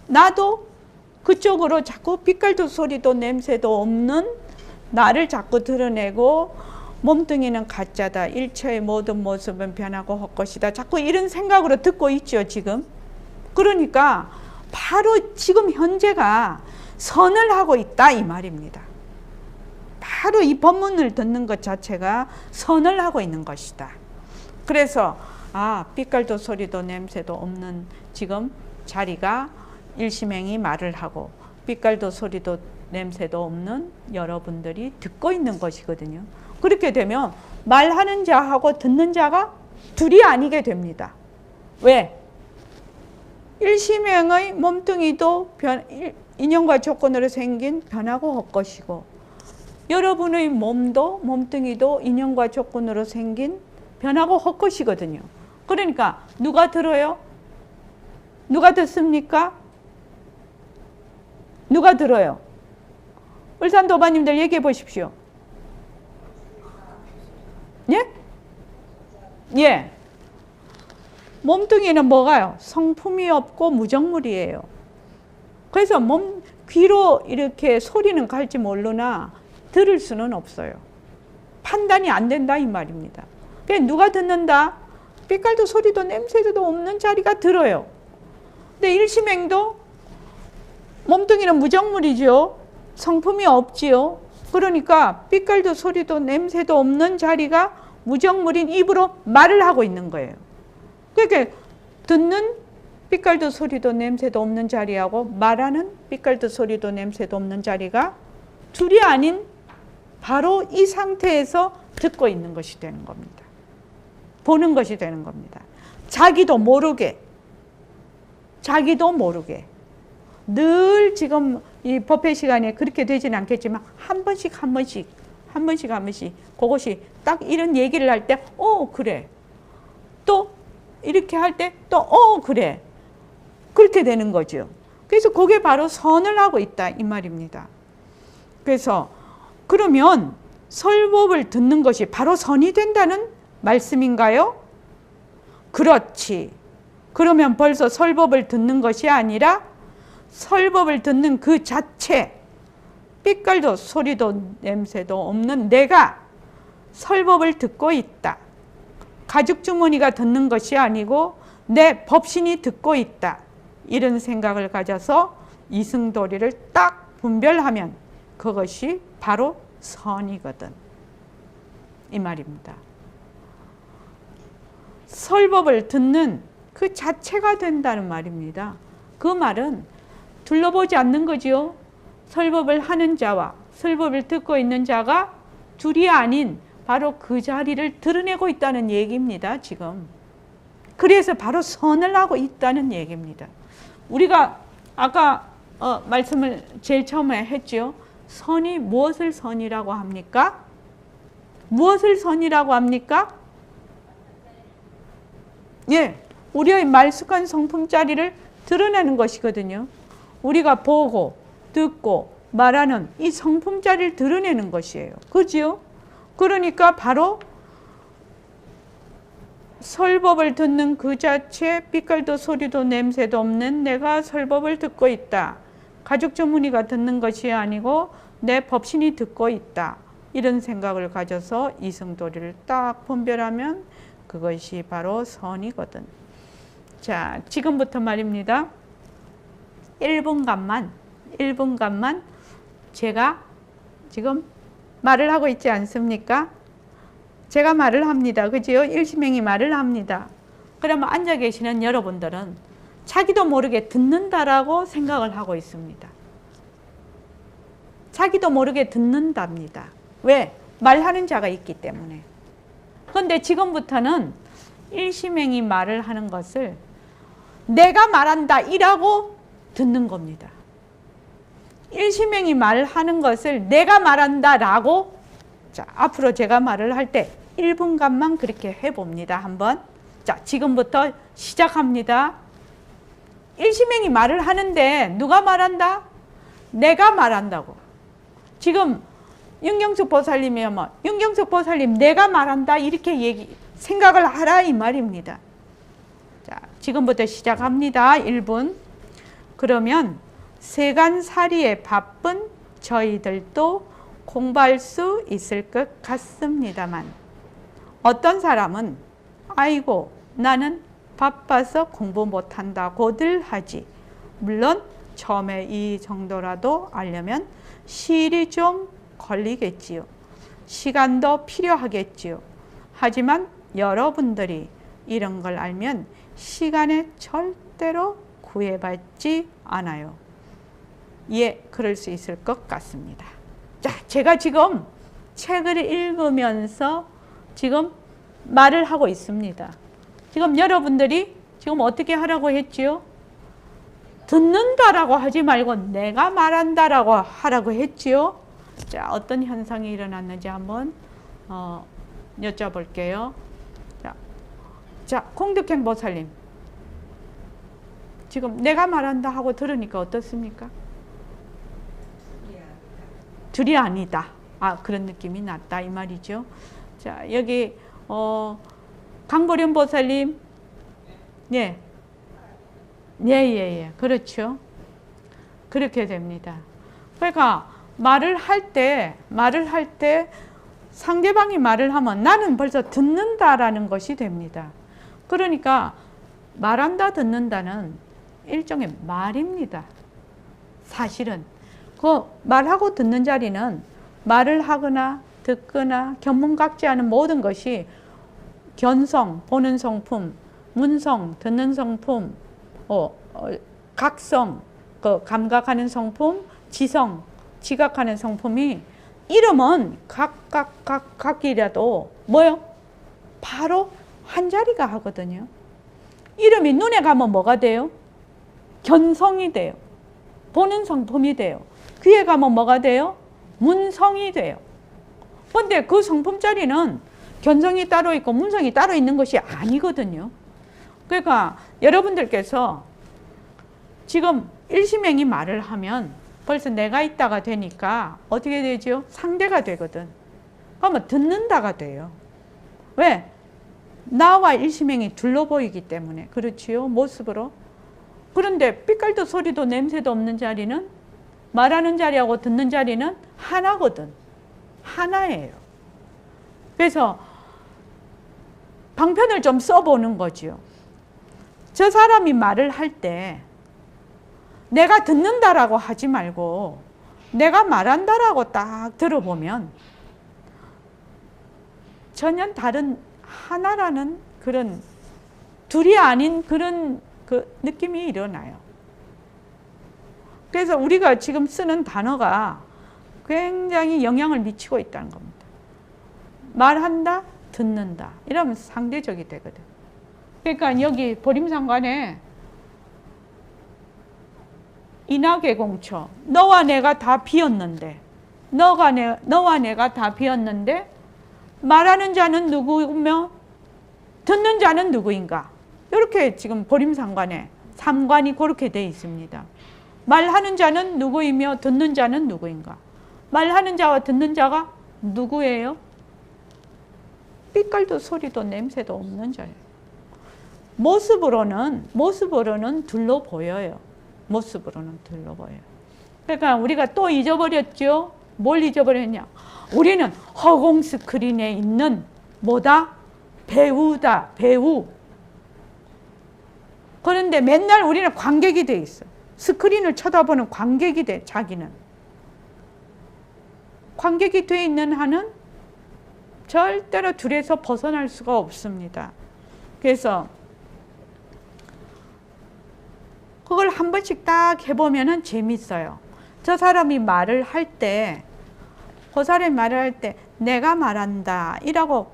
나도 그쪽으로 자꾸 빛깔도 소리도 냄새도 없는 나를 자꾸 드러내고 몸뚱이는 가짜다. 일체의 모든 모습은 변하고 헛것이다. 자꾸 이런 생각으로 듣고 있죠, 지금. 그러니까 바로 지금 현재가 선을 하고 있다 이 말입니다. 바로 이 법문을 듣는 것 자체가 선을 하고 있는 것이다. 그래서 빛깔도 소리도 냄새도 없는 지금 자리가 일심행이 말을 하고 빛깔도 소리도 냄새도 없는 여러분들이 듣고 있는 것이거든요. 그렇게 되면 말하는 자하고 듣는 자가 둘이 아니게 됩니다. 왜? 일심행의 몸뚱이도 인연과 조건으로 생긴 변하고 헛것이고 여러분의 몸도 몸뚱이도 인연과 조건으로 생긴 변하고 헛것이거든요. 그러니까 누가 들어요? 누가 듣습니까? 누가 들어요? 울산도반님들 얘기해 보십시오. 예? 예. 몸뚱이는 뭐가요? 성품이 없고 무정물이에요. 그래서 귀로 이렇게 소리는 갈지 모르나 들을 수는 없어요. 판단이 안 된다 이 말입니다. 그러니까 누가 듣는다? 빛깔도 소리도 냄새도 없는 자리가 들어요. 근데 일심행도 몸뚱이는 무정물이죠. 성품이 없지요. 그러니까 빛깔도 소리도 냄새도 없는 자리가 무정물인 입으로 말을 하고 있는 거예요. 그러니까 듣는 빛깔도 소리도 냄새도 없는 자리하고 말하는 빛깔도 소리도 냄새도 없는 자리가 둘이 아닌 바로 이 상태에서 듣고 있는 것이 되는 겁니다. 보는 것이 되는 겁니다. 자기도 모르게 늘 지금 이 법회 시간에 그렇게 되지는 않겠지만 한 번씩 그것이 딱 이런 얘기를 할 때 그래. 또 이렇게 할 때 또 그래. 그렇게 되는 거죠. 그래서 그게 바로 선을 하고 있다 이 말입니다. 그래서 그러면 설법을 듣는 것이 바로 선이 된다는 말씀인가요? 그렇지. 그러면 벌써 설법을 듣는 것이 아니라 설법을 듣는 그 자체, 빛깔도 소리도 냄새도 없는 내가 설법을 듣고 있다. 가죽주머니가 듣는 것이 아니고 내 법신이 듣고 있다. 이런 생각을 가져서 이승도리를 딱 분별하면 그것이 바로 선이거든. 이 말입니다. 설법을 듣는 그 자체가 된다는 말입니다. 그 말은 둘러보지 않는 거지요. 설법을 하는 자와 설법을 듣고 있는 자가 둘이 아닌 바로 그 자리를 드러내고 있다는 얘기입니다, 지금. 그래서 바로 선을 하고 있다는 얘기입니다. 우리가 아까 말씀을 제일 처음에 했죠. 선이 무엇을 선이라고 합니까? 무엇을 선이라고 합니까? 예, 우리의 말쑥한 성품짜리를 드러내는 것이거든요. 우리가 보고 듣고 말하는 이 성품짜리를 드러내는 것이에요. 그죠? 그러니까 바로 설법을 듣는 그 자체 빛깔도 소리도 냄새도 없는 내가 설법을 듣고 있다. 가족 전문의가 듣는 것이 아니고 내 법신이 듣고 있다. 이런 생각을 가져서 이승도리를 딱 분별하면 그것이 바로 선이거든. 자, 지금부터 말입니다. 1분간만 제가 지금 말을 하고 있지 않습니까? 제가 말을 합니다. 그지요? 일심행이 말을 합니다. 그러면 앉아 계시는 여러분들은 자기도 모르게 듣는다라고 생각을 하고 있습니다. 자기도 모르게 듣는답니다. 왜? 말하는 자가 있기 때문에. 그런데 지금부터는 일심행이 말을 하는 것을 내가 말한다 이라고 듣는 겁니다. 일심행이 말하는 것을 내가 말한다 라고, 자, 앞으로 제가 말을 할 때 1분간만 그렇게 해봅니다. 한번. 자, 지금부터 시작합니다. 일심행이 말을 하는데 누가 말한다? 내가 말한다고. 지금 윤경숙 보살님이 윤경숙 보살님 내가 말한다 이렇게 생각을 하라 이 말입니다. 자, 지금부터 시작합니다. 1분. 그러면 세간살이에 바쁜 저희들도 공부할 수 있을 것 같습니다만 어떤 사람은 아이고 나는 바빠서 공부 못한다고들 하지. 물론 처음에 이 정도라도 알려면 시일이 좀 걸리겠지요. 시간도 필요하겠지요. 하지만 여러분들이 이런 걸 알면 시간에 절대로 구애받지 않아요. 예, 그럴 수 있을 것 같습니다. 자, 제가 지금 책을 읽으면서 지금 말을 하고 있습니다. 지금 여러분들이 지금 어떻게 하라고 했지요? 듣는다라고 하지 말고 내가 말한다라고 하라고 했지요. 자, 어떤 현상이 일어났는지 한번 여쭤볼게요. 자, 공덕행 보살님. 지금 내가 말한다 하고 들으니까 어떻습니까? 둘이 아니다. 아, 그런 느낌이 났다 이 말이죠. 자, 여기 강보련 보살님. 예. 예. 그렇죠. 그렇게 됩니다. 그러니까 말을 할 때 상대방이 말을 하면 나는 벌써 듣는다라는 것이 됩니다. 그러니까 말한다 듣는다는 일종의 말입니다. 사실은 그 말하고 듣는 자리는 말을 하거나 듣거나 견문각지 않은 모든 것이 견성, 보는 성품, 문성, 듣는 성품, 각성, 그 감각하는 성품, 지성, 지각하는 성품이 이름은 각각이라도 뭐요? 바로 한 자리가 하거든요. 이름이 눈에 가면 뭐가 돼요? 견성이 돼요. 보는 성품이 돼요. 귀에 가면 뭐가 돼요? 문성이 돼요. 그런데 그 성품짜리는 견성이 따로 있고 문성이 따로 있는 것이 아니거든요. 그러니까 여러분들께서 지금 일심행이 말을 하면 벌써 내가 있다가 되니까 어떻게 되죠? 상대가 되거든. 그러면 듣는다가 돼요. 왜? 나와 일심행이 둘로 보이기 때문에. 그렇지요? 모습으로. 그런데 빛깔도 소리도 냄새도 없는 자리는 말하는 자리하고 듣는 자리는 하나거든. 하나예요. 그래서 방편을 좀 써보는 거죠. 저 사람이 말을 할 때 내가 듣는다라고 하지 말고 내가 말한다라고 딱 들어보면 전혀 다른 하나라는 그런 둘이 아닌 그런 그 느낌이 일어나요. 그래서 우리가 지금 쓰는 단어가 굉장히 영향을 미치고 있다는 겁니다. 말한다, 듣는다. 이러면 상대적이 되거든. 그러니까 여기 보림상관에 인하계공처, 너와 내가 다 비었는데, 너와 내가 다 비었는데 말하는 자는 누구며 듣는 자는 누구인가? 이렇게 지금 보림상관에 삼관이 그렇게 되어 있습니다. 말하는 자는 누구이며 듣는 자는 누구인가? 말하는 자와 듣는 자가 누구예요? 빛깔도 소리도 냄새도 없는 자예요. 모습으로는 둘로 보여요. 모습으로는 둘로 보여요. 그러니까 우리가 또 잊어버렸죠? 뭘 잊어버렸냐? 우리는 허공 스크린에 있는 뭐다? 배우다, 배우. 그런데 맨날 우리는 관객이 돼 있어. 스크린을 쳐다보는 관객이 돼, 자기는. 관객이 돼 있는 한은 절대로 둘에서 벗어날 수가 없습니다. 그래서 그걸 한 번씩 딱 해보면은 재밌어요. 저 사람이 말을 할 때, 그 사람이 말을 할 때, 내가 말한다. 이라고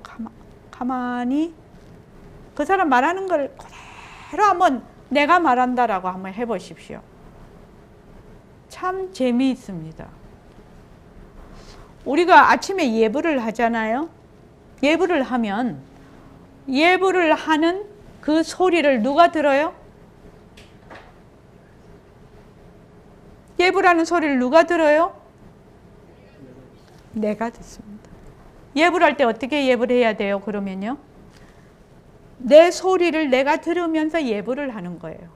가만히 그 사람 말하는 걸 그대로 한번 내가 말한다라고 한번 해보십시오. 참 재미있습니다. 우리가 아침에 예불을 하잖아요. 예불을 하면 예불을 하는 그 소리를 누가 들어요? 예불하는 소리를 누가 들어요? 내가 듣습니다. 예불할 때 어떻게 예불해야 돼요? 그러면요, 내 소리를 내가 들으면서 예불을 하는 거예요.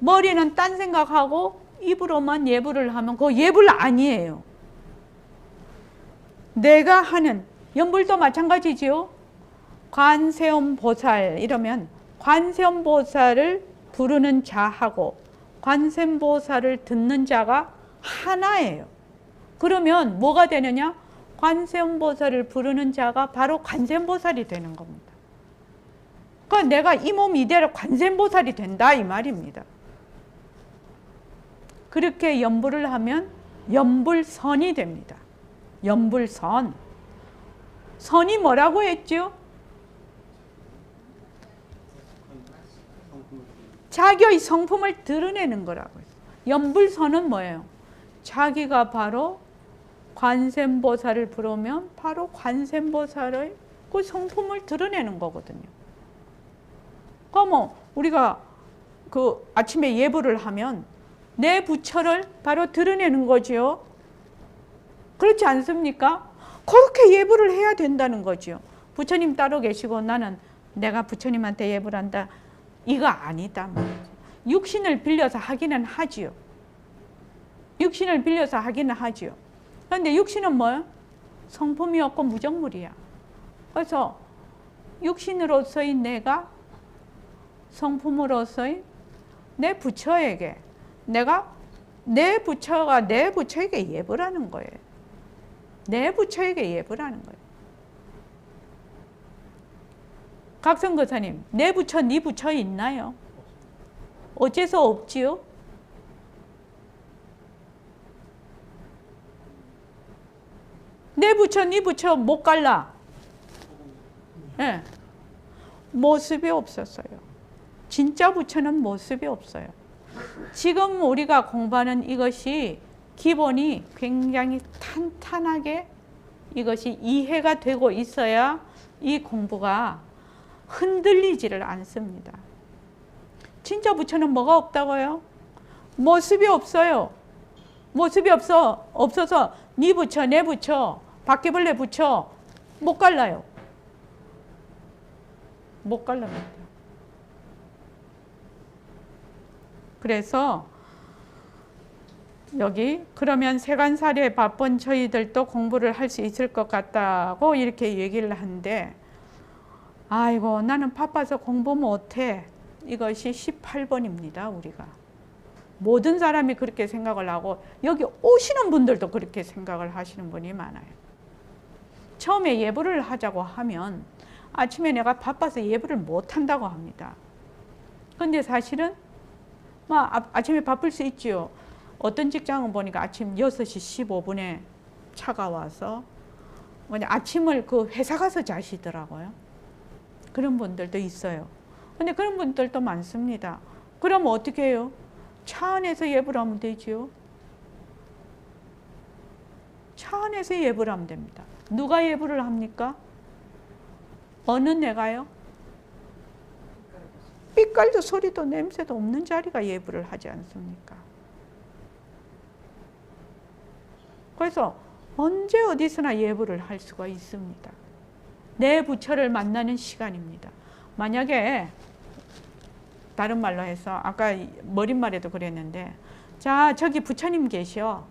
머리는 딴 생각하고 입으로만 예불을 하면 그거 예불 아니에요. 내가 하는 연불도 마찬가지지요. 관세음보살 이러면 관세음보살을 부르는 자하고 관세음보살을 듣는 자가 하나예요. 그러면 뭐가 되느냐? 관세음보살을 부르는 자가 바로 관세음보살이 되는 겁니다. 그러니까 내가 이 몸 이대로 관세음보살이 된다 이 말입니다. 그렇게 연불을 하면 연불선이 됩니다. 연불선. 선이 뭐라고 했죠? 자기의 성품을 드러내는 거라고 했어요. 연불선은 뭐예요? 자기가 바로 관세음보살을 부르면 바로 관세음보살의 그 성품을 드러내는 거거든요. 그럼 우리가 그 아침에 예불을 하면 내 부처를 바로 드러내는 거죠. 그렇지 않습니까? 그렇게 예불을 해야 된다는 거죠. 부처님 따로 계시고 나는 내가 부처님한테 예불한다. 이거 아니다. 육신을 빌려서 하기는 하지요. 육신을 빌려서 하기는 하지요. 그런데 육신은 뭐야? 성품이 없고 무정물이야. 그래서 육신으로서의 내가 성품으로서의 내 부처에게 내가 내 부처가 내 부처에게 예불하는 거예요. 내 부처에게 예불하는 거예요. 각성거사님, 내 부처, 네 부처 있나요? 어째서 없지요? 내 부처, 네 부처 못 갈라. 네. 모습이 없었어요. 진짜 부처는 모습이 없어요. 지금 우리가 공부하는 이것이 기본이 굉장히 탄탄하게 이것이 이해가 되고 있어야 이 공부가 흔들리지를 않습니다. 진짜 부처는 뭐가 없다고요? 모습이 없어요. 모습이 없어서 네 부처, 내 부처, 바퀴벌레 부처 못 갈라요. 못 갈랍니다. 그래서 여기 그러면 세간살이에 바쁜 저희들도 공부를 할 수 있을 것 같다고 이렇게 얘기를 하는데, 아이고 나는 바빠서 공부 못해. 이것이 18번입니다. 우리가 모든 사람이 그렇게 생각을 하고 여기 오시는 분들도 그렇게 생각을 하시는 분이 많아요. 처음에 예불을 하자고 하면 아침에 내가 바빠서 예불을 못한다고 합니다. 그런데 사실은 아침에 바쁠 수 있지요. 어떤 직장은 보니까 아침 6시 15분에 차가 와서 뭐냐, 아침을 그 회사 가서 자시더라고요. 그런 분들도 있어요. 근데 그런 분들도 많습니다. 그럼 어떻게 해요? 차 안에서 예불 하면 되지요. 차 안에서 예불 하면 됩니다. 누가 예불을 합니까? 어느 내가요? 삐깔도 소리도 냄새도 없는 자리가 예불을 하지 않습니까? 그래서 언제 어디서나 예불을 할 수가 있습니다. 내 부처를 만나는 시간입니다. 만약에 다른 말로 해서 아까 머릿말에도 그랬는데, 자 저기 부처님 계셔.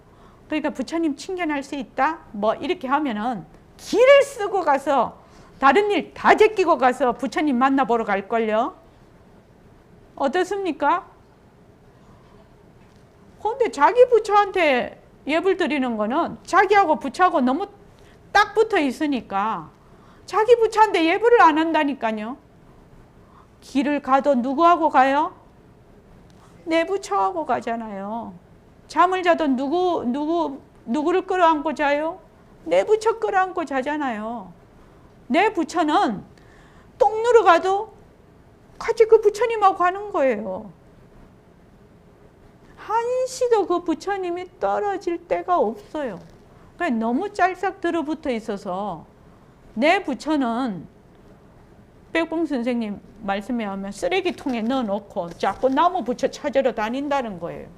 그러니까 부처님 친견할 수 있다? 뭐 이렇게 하면은 길을 쓰고 가서 다른 일 다 제끼고 가서 부처님 만나보러 갈걸요. 어떻습니까? 근데 자기 부처한테 예불 드리는 거는 자기하고 부처하고 너무 딱 붙어 있으니까 자기 부처한테 예불을 안 한다니까요. 길을 가도 누구하고 가요? 내 부처하고 가잖아요. 잠을 자도 누구를 끌어안고 자요? 내 부처 끌어안고 자잖아요. 내 부처는 똥 누러 가도 같이 그 부처님하고 가는 거예요. 한시도 그 부처님이 떨어질 때가 없어요. 그러니까 너무 짤싹 들어붙어 있어서 내 부처는 백봉 선생님 말씀에 하면 쓰레기통에 넣어놓고 자꾸 나무 부처 찾으러 다닌다는 거예요.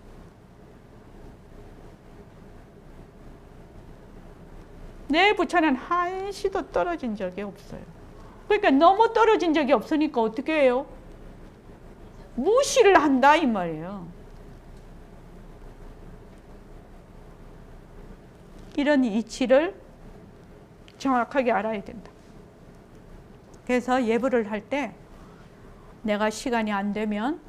내 부처는 한시도 떨어진 적이 없어요. 그러니까 너무 떨어진 적이 없으니까 어떻게 해요? 무시를 한다 이 말이에요. 이런 이치를 정확하게 알아야 된다. 그래서 예불을 할 때 내가 시간이 안 되면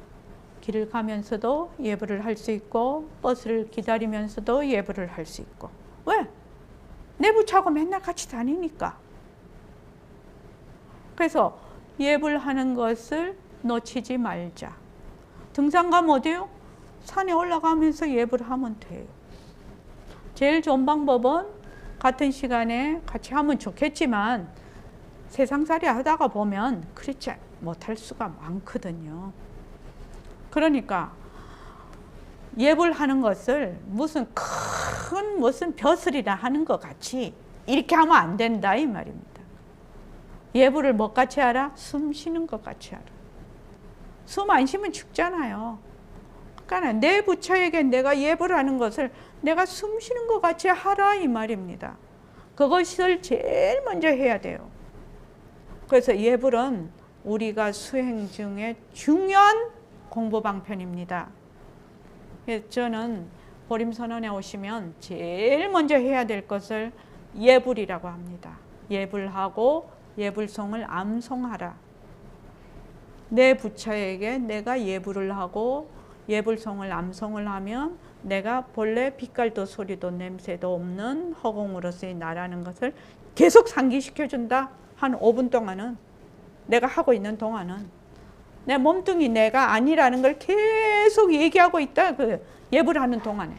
길을 가면서도 예불을 할 수 있고 버스를 기다리면서도 예불을 할 수 있고. 왜? 내 부처하고 맨날 같이 다니니까. 그래서 예불하는 것을 놓치지 말자. 등산 가면 어디요? 산에 올라가면서 예불하면 돼요. 제일 좋은 방법은 같은 시간에 같이 하면 좋겠지만 세상살이 하다가 보면 그렇지 못할 수가 많거든요. 그러니까 예불하는 것을 무슨 무슨 벼슬이나 하는 것 같이 이렇게 하면 안 된다 이 말입니다. 예불을 뭐 같이 하라? 숨 쉬는 것 같이 하라. 숨 안 쉬면 죽잖아요. 그러니까 내 부처에게 내가 예불하는 것을 내가 숨 쉬는 것 같이 하라 이 말입니다. 그것을 제일 먼저 해야 돼요. 그래서 예불은 우리가 수행 중에 중요한 공부 방편입니다. 그래서 저는 보림선언에 오시면 제일 먼저 해야 될 것을 예불이라고 합니다. 예불하고 예불송을 암송하라. 내 부처에게 내가 예불을 하고 예불송을 암송을 하면 내가 본래 빛깔도 소리도 냄새도 없는 허공으로서의 나라는 것을 계속 상기시켜준다. 한 5분 동안은 내가 하고 있는 동안은 내 몸뚱이 내가 아니라는 걸 계속 얘기하고 있다. 그 예불하는 동안에.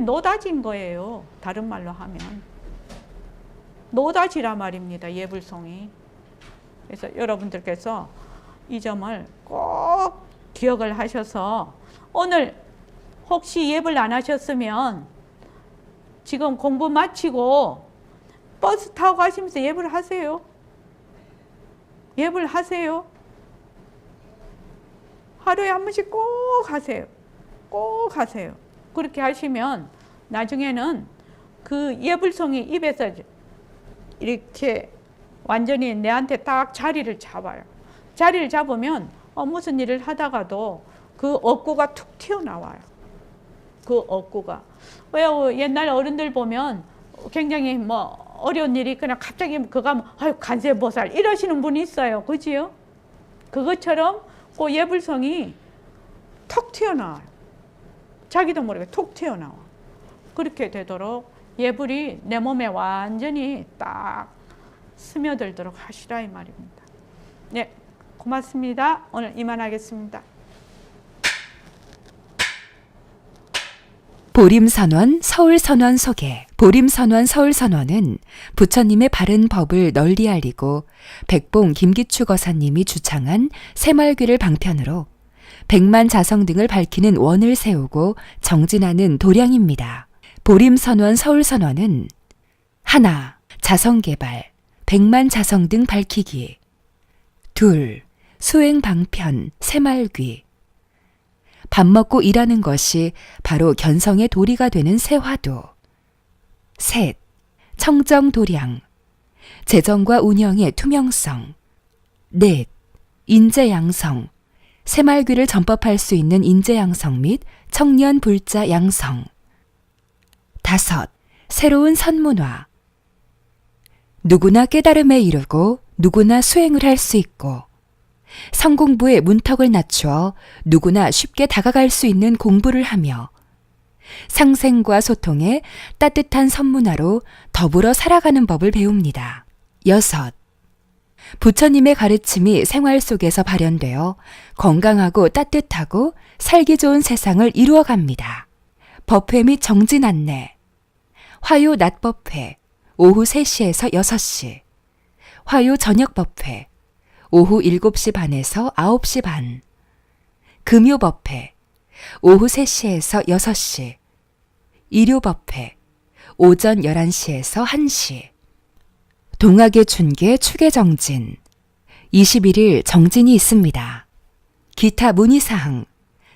노다진 거예요. 다른 말로 하면. 노다지라 말입니다. 예불송이. 그래서 여러분들께서 이 점을 꼭 기억을 하셔서 오늘 혹시 예불 안 하셨으면 지금 공부 마치고 버스 타고 가시면서 예불 하세요. 예불 하세요. 하루에 한 번씩 꼭 하세요. 꼭 하세요. 그렇게 하시면 나중에는 그 예불송이 입에서 이렇게 완전히 내한테 딱 자리를 잡아요. 자리를 잡으면 무슨 일을 하다가도 그 억구가 툭 튀어나와요. 그 억구가. 왜 옛날 어른들 보면 굉장히 뭐 어려운 일이 그냥 갑자기 그거 하면 아유 간세보살 이러시는 분이 있어요. 그지요? 그것처럼 그 예불성이 톡 튀어나와요. 자기도 모르게 톡 튀어나와. 그렇게 되도록 예불이 내 몸에 완전히 딱 스며들도록 하시라 이 말입니다. 네, 고맙습니다. 오늘 이만하겠습니다. 보림선원 서울선원 소개. 보림선원 서울선원은 부처님의 바른 법을 널리 알리고 백봉 김기추 거사님이 주창한 새말귀를 방편으로 백만 자성 등을 밝히는 원을 세우고 정진하는 도량입니다. 보림선원 서울선원은 하나, 자성개발, 백만 자성 등 밝히기. 둘, 수행 방편, 새말귀. 밥 먹고 일하는 것이 바로 견성의 도리가 되는 새화도. 셋, 청정도량, 재정과 운영의 투명성. 넷, 인재양성, 새말귀를 전법할 수 있는 인재양성 및 청년 불자 양성. 다섯, 새로운 선문화. 누구나 깨달음에 이르고 누구나 수행을 할 수 있고 성공부의 문턱을 낮추어 누구나 쉽게 다가갈 수 있는 공부를 하며 상생과 소통의 따뜻한 선문화로 더불어 살아가는 법을 배웁니다. 여섯, 부처님의 가르침이 생활 속에서 발현되어 건강하고 따뜻하고 살기 좋은 세상을 이루어갑니다. 법회 및 정진 안내. 화요 낮 법회 오후 3시에서 6시. 화요 저녁 법회 오후 7시 반에서 9시 반. 금요 법회 오후 3시에서 6시. 일요 법회 오전 11시에서 1시. 동학의 춘계 추계 정진 21일 정진이 있습니다. 기타 문의사항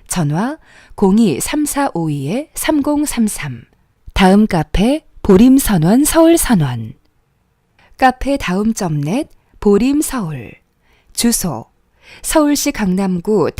전화 02-3452-3033. 다음 카페 보림선원 서울선원. 카페 다음점넷 보림서울. 주소 서울시 강남구